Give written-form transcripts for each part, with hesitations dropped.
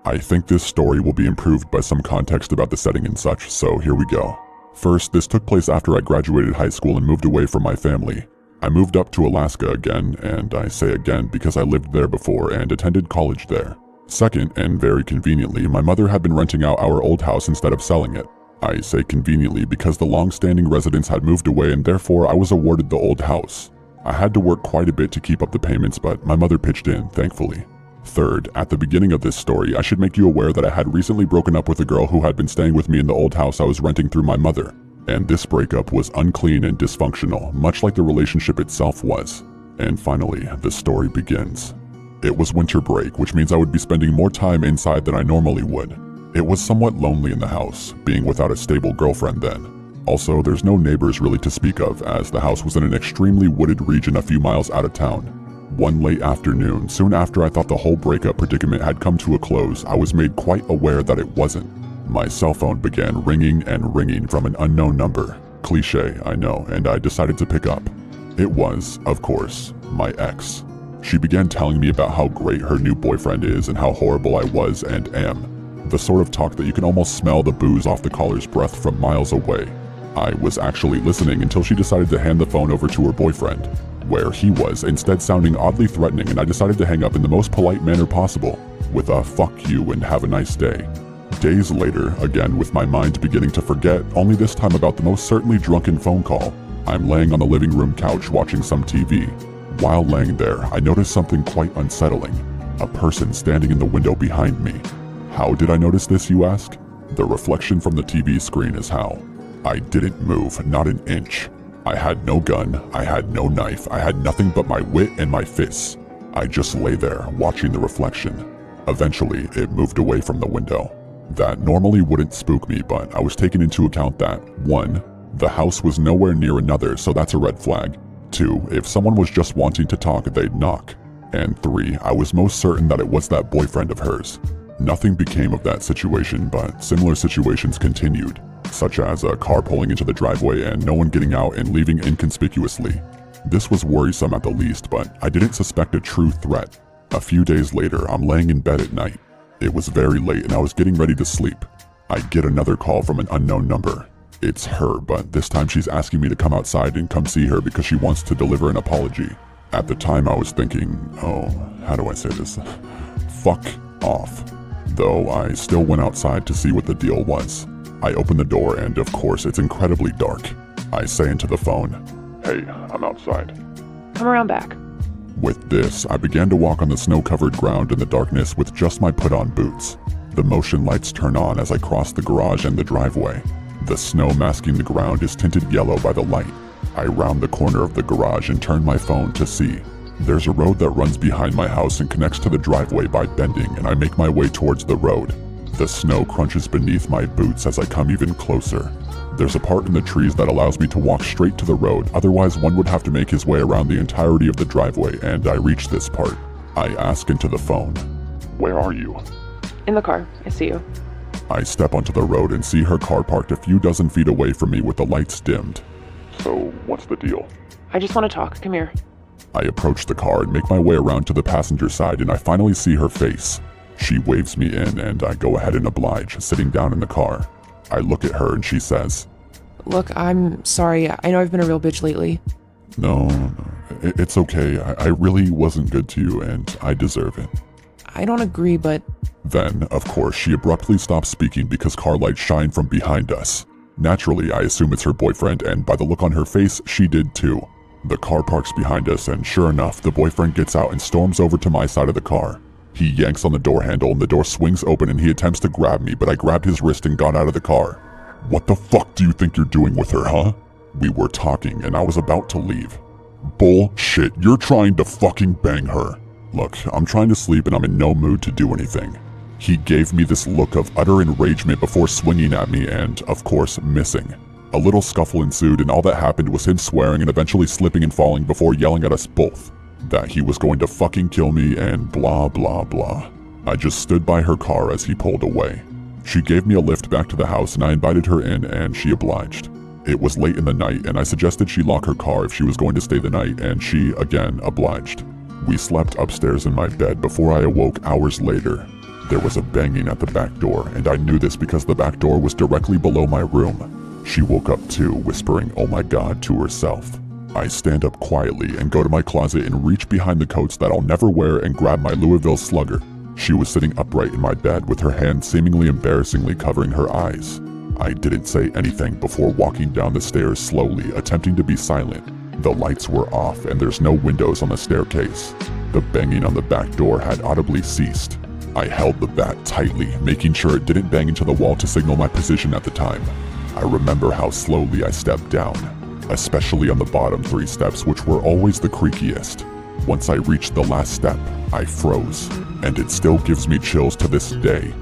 I think this story will be improved by some context about the setting and such, so here we go. First, this took place after I graduated high school and moved away from my family. I moved up to Alaska again, and I say again because I lived there before and attended college there. Second, and very conveniently, my mother had been renting out our old house instead of selling it. I say conveniently because the long-standing residents had moved away and therefore I was awarded the old house. I had to work quite a bit to keep up the payments, but my mother pitched in, thankfully. Third, at the beginning of this story, I should make you aware that I had recently broken up with a girl who had been staying with me in the old house I was renting through my mother. And this breakup was unclean and dysfunctional, much like the relationship itself was. And finally, the story begins. It was winter break, which means I would be spending more time inside than I normally would. It was somewhat lonely in the house, being without a stable girlfriend then. Also, there's no neighbors really to speak of, as the house was in an extremely wooded region a few miles out of town. One late afternoon, soon after I thought the whole breakup predicament had come to a close, I was made quite aware that it wasn't. My cell phone began ringing and ringing from an unknown number. Cliché, I know, and I decided to pick up. It was, of course, my ex. She began telling me about how great her new boyfriend is and how horrible I was and am. The sort of talk that you can almost smell the booze off the caller's breath from miles away. I was actually listening until she decided to hand the phone over to her boyfriend, where he was instead sounding oddly threatening, and I decided to hang up in the most polite manner possible, with a "fuck you and have a nice day." Days later, again with my mind beginning to forget, only this time about the most certainly drunken phone call, I'm laying on the living room couch watching some TV. While laying there, I noticed something quite unsettling. A person standing in the window behind me. How did I notice this, you ask? The reflection from the TV screen is how. I didn't move, not an inch. I had no gun, I had no knife, I had nothing but my wit and my fists. I just lay there, watching the reflection. Eventually, it moved away from the window. That normally wouldn't spook me, but I was taking into account that 1. The house was nowhere near another, so that's a red flag. 2. If someone was just wanting to talk, they'd knock. And 3. I was most certain that it was that boyfriend of hers. Nothing became of that situation, but similar situations continued, such as a car pulling into the driveway and no one getting out and leaving inconspicuously. This was worrisome at the least, but I didn't suspect a true threat. A few days later, I'm laying in bed at night. It was very late and I was getting ready to sleep. I get another call from an unknown number. It's her, but this time she's asking me to come outside and come see her because she wants to deliver an apology. At the time I was thinking, oh, how do I say this? Fuck off. Though I still went outside to see what the deal was. I open the door and of course it's incredibly dark. I say into the phone, "Hey, I'm outside. Come around back." With this, I began to walk on the snow-covered ground in the darkness with just my put-on boots. The motion lights turn on as I cross the garage and the driveway. The snow masking the ground is tinted yellow by the light. I round the corner of the garage and turn my phone to see. There's a road that runs behind my house and connects to the driveway by bending, and I make my way towards the road. The snow crunches beneath my boots as I come even closer. There's a part in the trees that allows me to walk straight to the road, otherwise one would have to make his way around the entirety of the driveway, and I reach this part. I ask into the phone, "Where are you?" In the car. I see you. I step onto the road and see her car parked a few dozen feet away from me with the lights dimmed. "So, what's the deal?" I just want to talk. Come here. I approach the car and make my way around to the passenger side, and I finally see her face. She waves me in and I go ahead and oblige, sitting down in the car. I look at her and she says, Look, I'm sorry. I know I've been a real bitch lately. No, it's okay. I really wasn't good to you and I deserve it." I don't agree, but... Then, of course, she abruptly stops speaking because car lights shine from behind us. Naturally, I assume it's her boyfriend, and by the look on her face, she did too. The car parks behind us, and sure enough, the boyfriend gets out and storms over to my side of the car. He yanks on the door handle and the door swings open and he attempts to grab me, but I grabbed his wrist and got out of the car. "What the fuck do you think you're doing with her, huh?" We were talking and I was about to leave. "Bullshit, you're trying to fucking bang her." "Look, I'm trying to sleep and I'm in no mood to do anything." He gave me this look of utter enragement before swinging at me and, of course, missing. A little scuffle ensued and all that happened was him swearing and eventually slipping and falling before yelling at us both that he was going to fucking kill me and blah blah blah. I just stood by her car as he pulled away. She gave me a lift back to the house and I invited her in and she obliged. It was late in the night and I suggested she lock her car if she was going to stay the night, and she, again, obliged. We slept upstairs in my bed before I awoke hours later. There was a banging at the back door, and I knew this because the back door was directly below my room. She woke up too, whispering, "Oh my God," to herself. I stand up quietly and go to my closet and reach behind the coats that I'll never wear and grab my Louisville Slugger. She was sitting upright in my bed with her hand seemingly embarrassingly covering her eyes. I didn't say anything before walking down the stairs slowly, attempting to be silent. The lights were off and there's no windows on the staircase. The banging on the back door had audibly ceased. I held the bat tightly, making sure it didn't bang into the wall to signal my position at the time. I remember how slowly I stepped down, especially on the bottom 3 steps, which were always the creakiest. Once I reached the last step, I froze, and it still gives me chills to this day.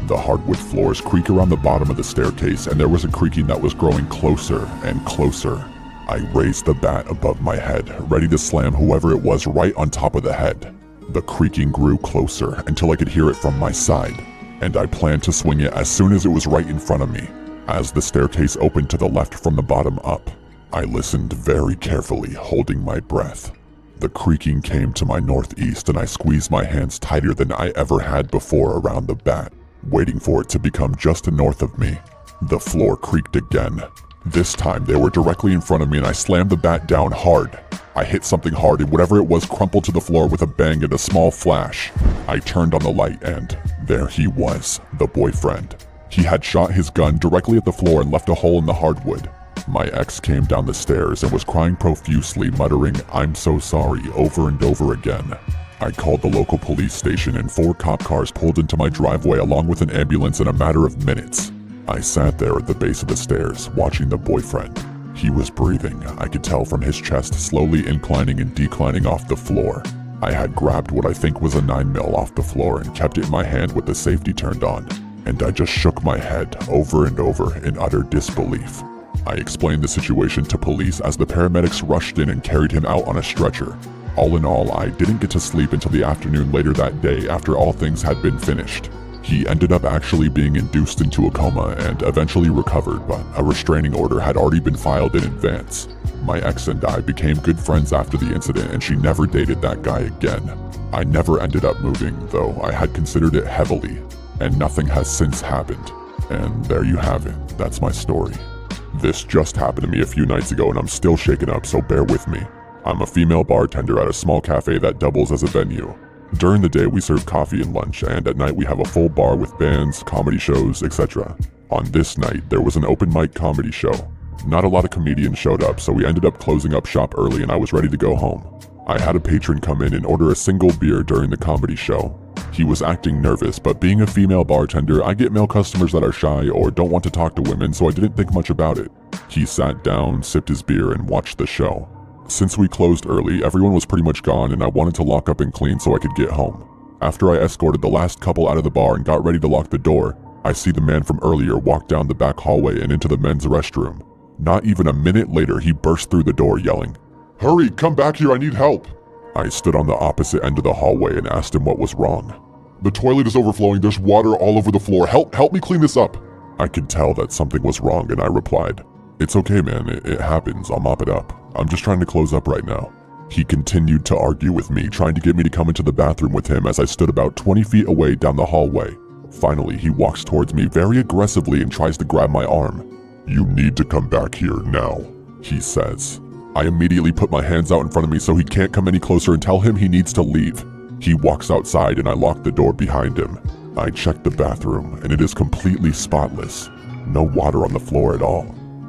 The hardwood floors creak around the bottom of the staircase, and there was a creaking that was growing closer and closer. I raised the bat above my head, ready to slam whoever it was right on top of the head. The creaking grew closer until I could hear it from my side, and I planned to swing it as soon as it was right in front of me. As the staircase opened to the left from the bottom up, I listened very carefully, holding my breath. The creaking came to my northeast, and I squeezed my hands tighter than I ever had before around the bat, waiting for it to become just north of me. The floor creaked again. This time they were directly in front of me, and I slammed the bat down hard. I hit something hard, and whatever it was crumpled to the floor with a bang and a small flash. I turned on the light, and there he was, the boyfriend. He had shot his gun directly at the floor and left a hole in the hardwood. My ex came down the stairs and was crying profusely, muttering, "I'm so sorry," over and over again. I called the local police station, and 4 cop cars pulled into my driveway along with an ambulance in a matter of minutes. I sat there at the base of the stairs, watching the boyfriend. He was breathing. I could tell from his chest slowly inclining and declining off the floor. I had grabbed what I think was a 9mm off the floor and kept it in my hand with the safety turned on, and I just shook my head over and over in utter disbelief. I explained the situation to police as the paramedics rushed in and carried him out on a stretcher. All in all, I didn't get to sleep until the afternoon later that day after all things had been finished. He ended up actually being induced into a coma and eventually recovered, but a restraining order had already been filed in advance. My ex and I became good friends after the incident, and she never dated that guy again. I never ended up moving, though I had considered it heavily, and nothing has since happened. And there you have it, that's my story. This just happened to me a few nights ago, and I'm still shaken up, so bear with me. I'm a female bartender at a small cafe that doubles as a venue. During the day we serve coffee and lunch, and at night we have a full bar with bands, comedy shows, etc. On this night, there was an open mic comedy show. Not a lot of comedians showed up, so we ended up closing up shop early and I was ready to go home. I had a patron come in and order a single beer during the comedy show. He was acting nervous, but being a female bartender, I get male customers that are shy or don't want to talk to women, so I didn't think much about it. He sat down, sipped his beer, and watched the show. Since we closed early, everyone was pretty much gone, and I wanted to lock up and clean so I could get home. After I escorted the last couple out of the bar and got ready to lock the door, I see the man from earlier walk down the back hallway and into the men's restroom. Not even a minute later, he burst through the door yelling, "Hurry, come back here, I need help." I stood on the opposite end of the hallway and asked him what was wrong. "The toilet is overflowing, there's water all over the floor, help me clean this up." I could tell that something was wrong, and I replied, "It's okay, man, it happens, I'll mop it up. I'm just trying to close up right now." He continued to argue with me, trying to get me to come into the bathroom with him as I stood about 20 feet away down the hallway. Finally, he walks towards me very aggressively and tries to grab my arm. "You need to come back here now," he says. I immediately put my hands out in front of me so he can't come any closer and tell him he needs to leave. He walks outside and I lock the door behind him. I check the bathroom and it is completely spotless. No water on the floor at all.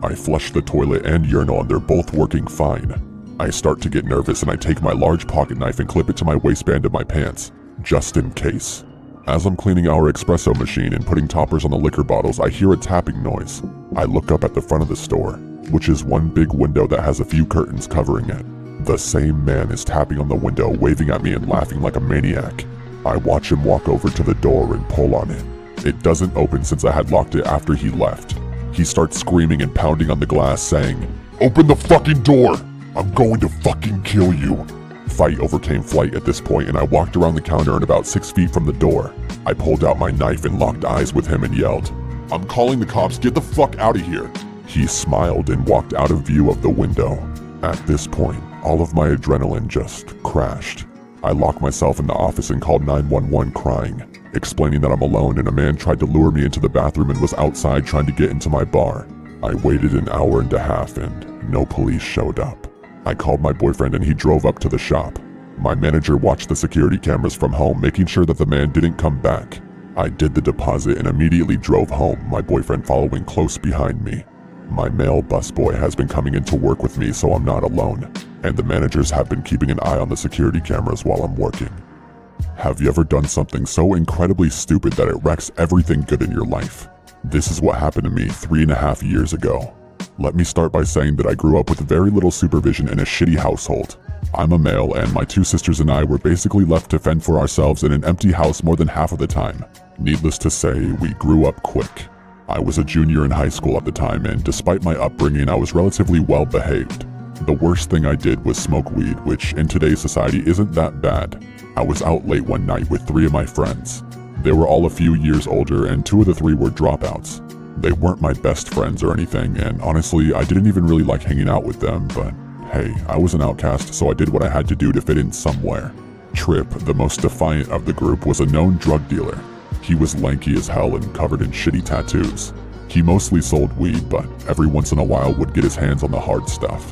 I flush the toilet and urinal and they're both working fine. I start to get nervous and I take my large pocket knife and clip it to my waistband of my pants, just in case. As I'm cleaning our espresso machine and putting toppers on the liquor bottles, I hear a tapping noise. I look up at the front of the store, which is one big window that has a few curtains covering it. The same man is tapping on the window, waving at me and laughing like a maniac. I watch him walk over to the door and pull on it. It doesn't open since I had locked it after he left. He starts screaming and pounding on the glass, saying, "Open the fucking door! I'm going to fucking kill you." Fight overcame flight at this point, and I walked around the counter and about 6 feet from the door. I pulled out my knife and locked eyes with him and yelled, "I'm calling the cops, get the fuck out of here." He smiled and walked out of view of the window. At this point, all of my adrenaline just crashed. I locked myself in the office and called 911 crying. explaining that I'm alone and a man tried to lure me into the bathroom and was outside trying to get into my bar. I waited an hour and a half and no police showed up. I called my boyfriend and he drove up to the shop. My manager watched the security cameras from home, making sure that the man didn't come back. I did the deposit and immediately drove home, my boyfriend following close behind me. My male busboy has been coming into work with me so I'm not alone, and the managers have been keeping an eye on the security cameras while I'm working. Have you ever done something so incredibly stupid that it wrecks everything good in your life? This is what happened to me 3.5 years ago. Let me start by saying that I grew up with very little supervision in a shitty household. I'm a male and my 2 sisters and I were basically left to fend for ourselves in an empty house more than half of the time. Needless to say, we grew up quick. I was a junior in high school at the time, and despite my upbringing, I was relatively well behaved. The worst thing I did was smoke weed, which in today's society isn't that bad. I was out late one night with 3 of my friends. They were all a few years older and 2 of the 3 were dropouts. They weren't my best friends or anything, and honestly, I didn't even really like hanging out with them, but hey, I was an outcast, so I did what I had to do to fit in somewhere. Trip, the most defiant of the group, was a known drug dealer. He was lanky as hell and covered in shitty tattoos. He mostly sold weed, but every once in a while would get his hands on the hard stuff.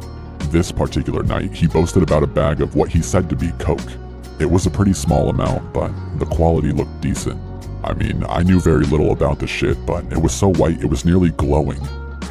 This particular night, he boasted about a bag of what he said to be coke. It was a pretty small amount, but the quality looked decent. I mean, I knew very little about the shit, but it was so white it was nearly glowing.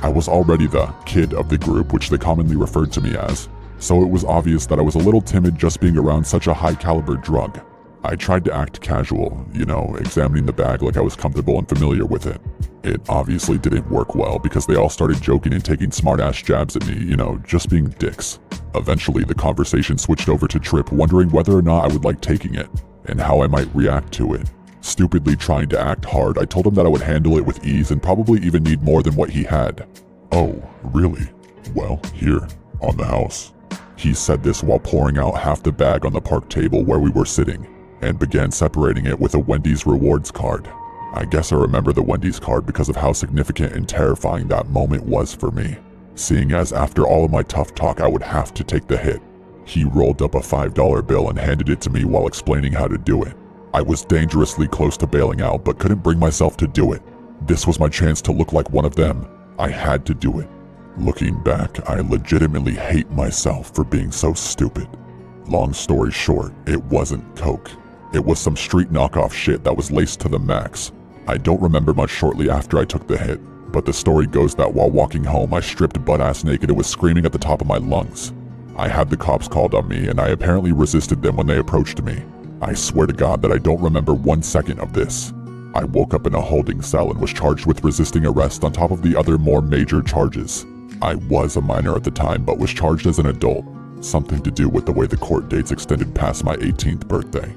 I was already the kid of the group, which they commonly referred to me as, so it was obvious that I was a little timid just being around such a high-caliber drug. I tried to act casual, examining the bag like I was comfortable and familiar with it. It obviously didn't work well because they all started joking and taking smart-ass jabs at me, just being dicks. Eventually, the conversation switched over to Trip wondering whether or not I would like taking it, and how I might react to it. Stupidly trying to act hard, I told him that I would handle it with ease and probably even need more than what he had. Oh, really? Well, here, on the house. He said this while pouring out half the bag on the park table where we were sitting, and began separating it with a Wendy's rewards card. I guess I remember the Wendy's card because of how significant and terrifying that moment was for me, seeing as after all of my tough talk I would have to take the hit. He rolled up a $5 bill and handed it to me while explaining how to do it. I was dangerously close to bailing out but couldn't bring myself to do it. This was my chance to look like one of them. I had to do it. Looking back, I legitimately hate myself for being so stupid. Long story short, it wasn't coke. It was some street knockoff shit that was laced to the max. I don't remember much shortly after I took the hit, but the story goes that while walking home I stripped butt-ass naked and was screaming at the top of my lungs. I had the cops called on me and I apparently resisted them when they approached me. I swear to God that I don't remember 1 second of this. I woke up in a holding cell and was charged with resisting arrest on top of the other more major charges. I was a minor at the time but was charged as an adult, something to do with the way the court dates extended past my 18th birthday.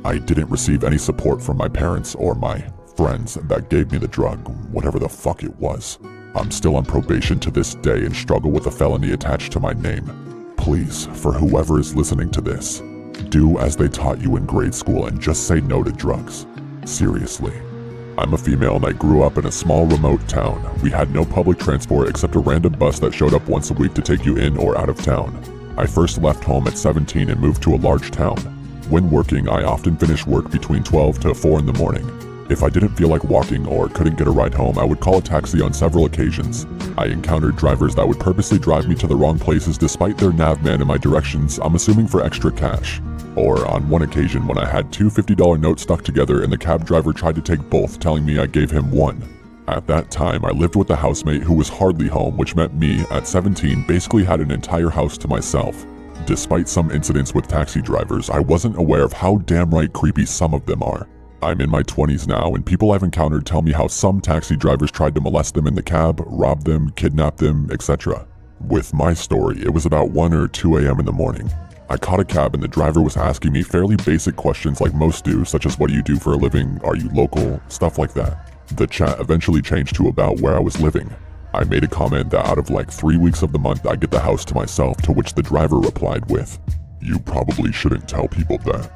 I didn't receive any support from my parents or my friends that gave me the drug, whatever the fuck it was. I'm still on probation to this day and struggle with a felony attached to my name. Please, for whoever is listening to this, do as they taught you in grade school and just say no to drugs. Seriously. I'm a female and I grew up in a small remote town. We had no public transport except a random bus that showed up once a week to take you in or out of town. I first left home at 17 and moved to a large town. When working, I often finished work between 12 to 4 in the morning. If I didn't feel like walking or couldn't get a ride home, I would call a taxi on several occasions. I encountered drivers that would purposely drive me to the wrong places despite their navman in my directions, I'm assuming for extra cash. Or on one occasion when I had 2 $50 notes stuck together and the cab driver tried to take both, telling me I gave him one. At that time, I lived with a housemate who was hardly home, which meant me, at 17, basically had an entire house to myself. Despite some incidents with taxi drivers, I wasn't aware of how damn right creepy some of them are. I'm in my 20s now, and people I've encountered tell me how some taxi drivers tried to molest them in the cab, rob them, kidnap them, etc. With my story, it was about 1 or 2 a.m. in the morning. I caught a cab and the driver was asking me fairly basic questions like most do, such as what do you do for a living, are you local, stuff like that. The chat eventually changed to about where I was living. I made a comment that out of like 3 weeks of the month I get the house to myself, to which the driver replied with, "You probably shouldn't tell people that."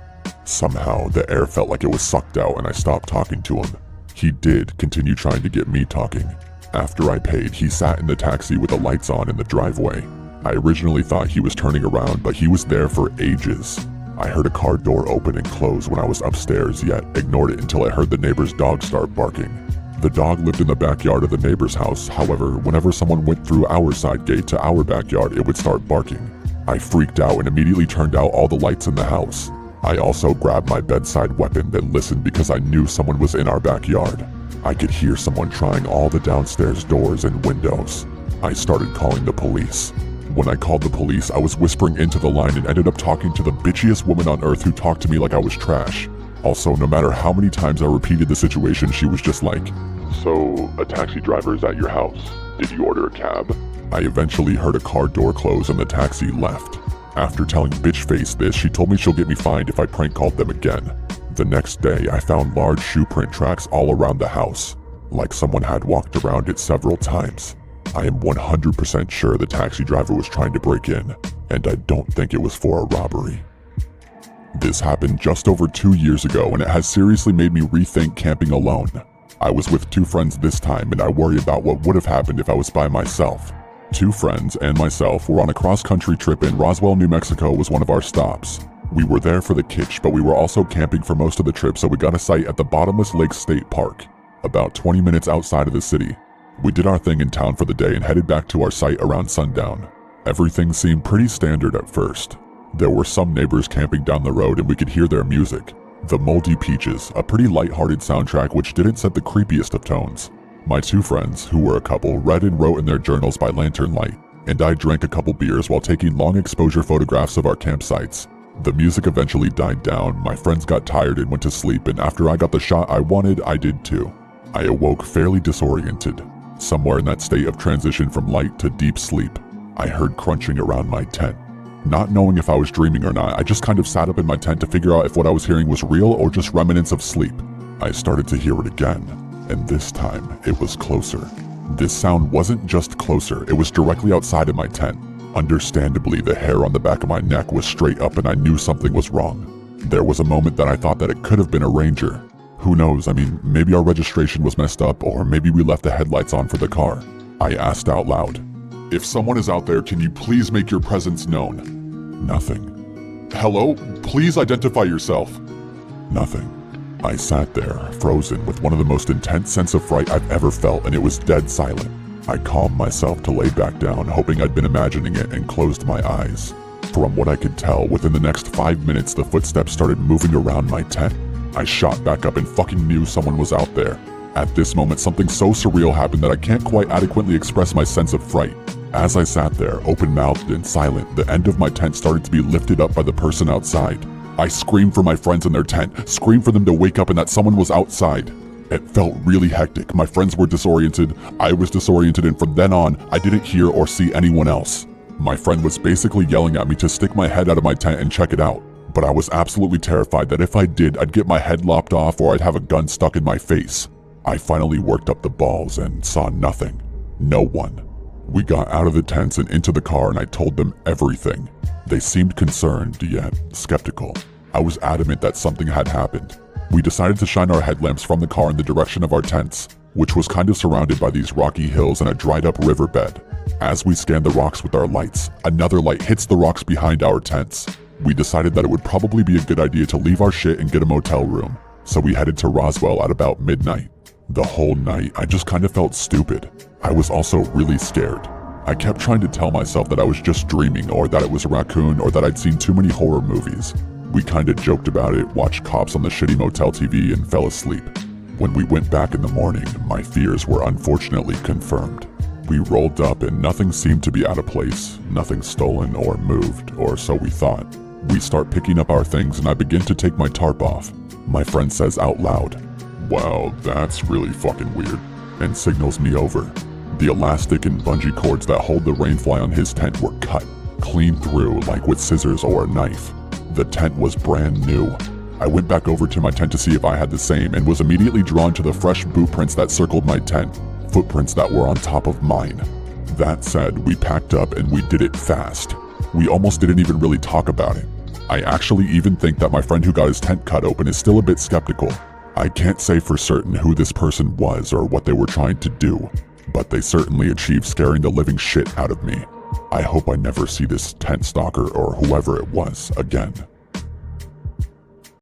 Somehow, the air felt like it was sucked out and I stopped talking to him. He did continue trying to get me talking. After I paid, he sat in the taxi with the lights on in the driveway. I originally thought he was turning around, but he was there for ages. I heard a car door open and close when I was upstairs, yet ignored it until I heard the neighbor's dog start barking. The dog lived in the backyard of the neighbor's house. However, whenever someone went through our side gate to our backyard, it would start barking. I freaked out and immediately turned out all the lights in the house. I also grabbed my bedside weapon, then listened because I knew someone was in our backyard. I could hear someone trying all the downstairs doors and windows. I started calling the police. When I called the police, I was whispering into the line and ended up talking to the bitchiest woman on earth who talked to me like I was trash. Also, no matter how many times I repeated the situation, she was just like, "So, a taxi driver is at your house. Did you order a cab?" I eventually heard a car door close and the taxi left. After telling Bitchface this, she told me she'll get me fined if I prank called them again. The next day, I found large shoe print tracks all around the house, like someone had walked around it several times. I am 100% sure the taxi driver was trying to break in, and I don't think it was for a robbery. This happened just over 2 years ago, and it has seriously made me rethink camping alone. I was with 2 friends this time, and I worry about what would have happened if I was by myself. 2 friends and myself were on a cross-country trip, and Roswell, New Mexico was one of our stops. We were there for the kitsch, but we were also camping for most of the trip, so we got a site at the Bottomless Lake State Park, about 20 minutes outside of the city. We did our thing in town for the day and headed back to our site around sundown. Everything seemed pretty standard at first. There were some neighbors camping down the road and we could hear their music. The Moldy Peaches, a pretty light-hearted soundtrack which didn't set the creepiest of tones. My 2 friends, who were a couple, read and wrote in their journals by lantern light, and I drank a couple beers while taking long exposure photographs of our campsites. The music eventually died down, my friends got tired and went to sleep, and after I got the shot I wanted, I did too. I awoke fairly disoriented. Somewhere in that state of transition from light to deep sleep, I heard crunching around my tent. Not knowing if I was dreaming or not, I just kind of sat up in my tent to figure out if what I was hearing was real or just remnants of sleep. I started to hear it again, and this time it was closer. This sound wasn't just closer, it was directly outside of my tent. Understandably, the hair on the back of my neck was straight up and I knew something was wrong. There was a moment that I thought that it could have been a ranger. Who knows, I mean, maybe our registration was messed up or maybe we left the headlights on for the car. I asked out loud, "If someone is out there, can you please make your presence known?" Nothing. "Hello? Please identify yourself." Nothing. I sat there, frozen, with one of the most intense sense of fright I've ever felt, and it was dead silent. I calmed myself to lay back down, hoping I'd been imagining it, and closed my eyes. From what I could tell, within the next 5 minutes, the footsteps started moving around my tent. I shot back up and fucking knew someone was out there. At this moment, something so surreal happened that I can't quite adequately express my sense of fright. As I sat there, open-mouthed and silent, the end of my tent started to be lifted up by the person outside. I screamed for my friends in their tent, screamed for them to wake up and that someone was outside. It felt really hectic. My friends were disoriented, I was disoriented, and from then on, I didn't hear or see anyone else. My friend was basically yelling at me to stick my head out of my tent and check it out. But I was absolutely terrified that if I did, I'd get my head lopped off or I'd have a gun stuck in my face. I finally worked up the balls and saw nothing. No one. We got out of the tents and into the car and I told them everything. They seemed concerned, yet skeptical. I was adamant that something had happened. We decided to shine our headlamps from the car in the direction of our tents, which was kind of surrounded by these rocky hills and a dried up riverbed. As we scanned the rocks with our lights, another light hits the rocks behind our tents. We decided that it would probably be a good idea to leave our shit and get a motel room, so we headed to Roswell at about midnight. The whole night, I just kind of felt stupid. I was also really scared. I kept trying to tell myself that I was just dreaming or that it was a raccoon or that I'd seen too many horror movies. We kinda joked about it, watched Cops on the shitty motel TV, and fell asleep. When we went back in the morning, my fears were unfortunately confirmed. We rolled up and nothing seemed to be out of place, nothing stolen or moved, or so we thought. We start picking up our things and I begin to take my tarp off. My friend says out loud, "Wow, that's really fucking weird," and signals me over. The elastic and bungee cords that hold the rainfly on his tent were cut, clean through like with scissors or a knife. The tent was brand new. I went back over to my tent to see if I had the same and was immediately drawn to the fresh boot prints that circled my tent, footprints that were on top of mine. That said, we packed up and we did it fast. We almost didn't even really talk about it. I actually even think that my friend who got his tent cut open is still a bit skeptical. I can't say for certain who this person was or what they were trying to do, but they certainly achieved scaring the living shit out of me. I hope I never see this tent stalker or whoever it was again.